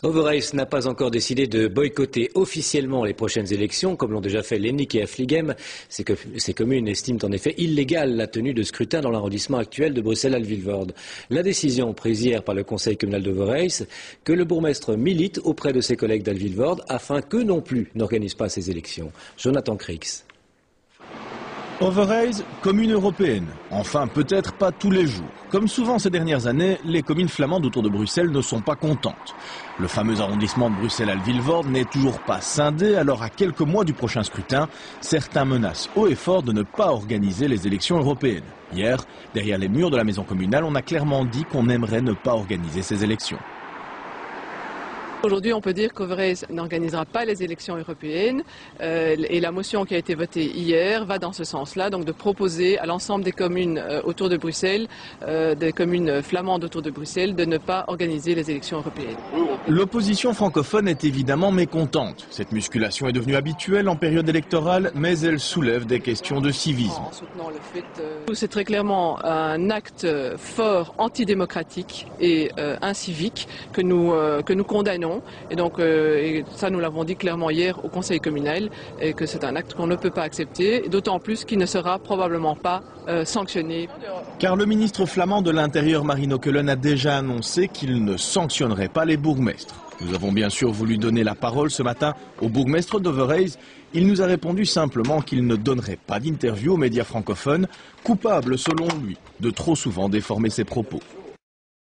Overijse n'a pas encore décidé de boycotter officiellement les prochaines élections, comme l'ont déjà fait Lennik et Affligem. Ces communes estiment en effet illégale la tenue de scrutin dans l'arrondissement actuel de Bruxelles-Alvilvoorde. La décision prise hier par le conseil communal d'Overijse, que le bourgmestre milite auprès de ses collègues d'Alvilvoorde afin qu'eux non plus n'organisent pas ces élections. Jonathan Crix. Overijse, commune européenne. Enfin, peut-être pas tous les jours. Comme souvent ces dernières années, les communes flamandes autour de Bruxelles ne sont pas contentes. Le fameux arrondissement de Bruxelles-Alvilvoorde n'est toujours pas scindé, alors à quelques mois du prochain scrutin, certains menacent haut et fort de ne pas organiser les élections européennes. Hier, derrière les murs de la maison communale, on a clairement dit qu'on aimerait ne pas organiser ces élections. Aujourd'hui, on peut dire qu'Overijse n'organisera pas les élections européennes et la motion qui a été votée hier va dans ce sens-là, donc de proposer à l'ensemble des communes autour de Bruxelles, des communes flamandes autour de Bruxelles, de ne pas organiser les élections européennes. L'opposition francophone est évidemment mécontente. Cette musculation est devenue habituelle en période électorale, mais elle soulève des questions de civisme. En soutenant le fait, c'est très clairement un acte fort antidémocratique et incivique que nous condamnons. Et donc, ça nous l'avons dit clairement hier au conseil communal, et que c'est un acte qu'on ne peut pas accepter, d'autant plus qu'il ne sera probablement pas sanctionné. Car le ministre flamand de l'Intérieur, Marino Keulen, a déjà annoncé qu'il ne sanctionnerait pas les bourgmestres. Nous avons bien sûr voulu donner la parole ce matin au bourgmestre d'Overijse. Il nous a répondu simplement qu'il ne donnerait pas d'interview aux médias francophones, coupable selon lui de trop souvent déformer ses propos.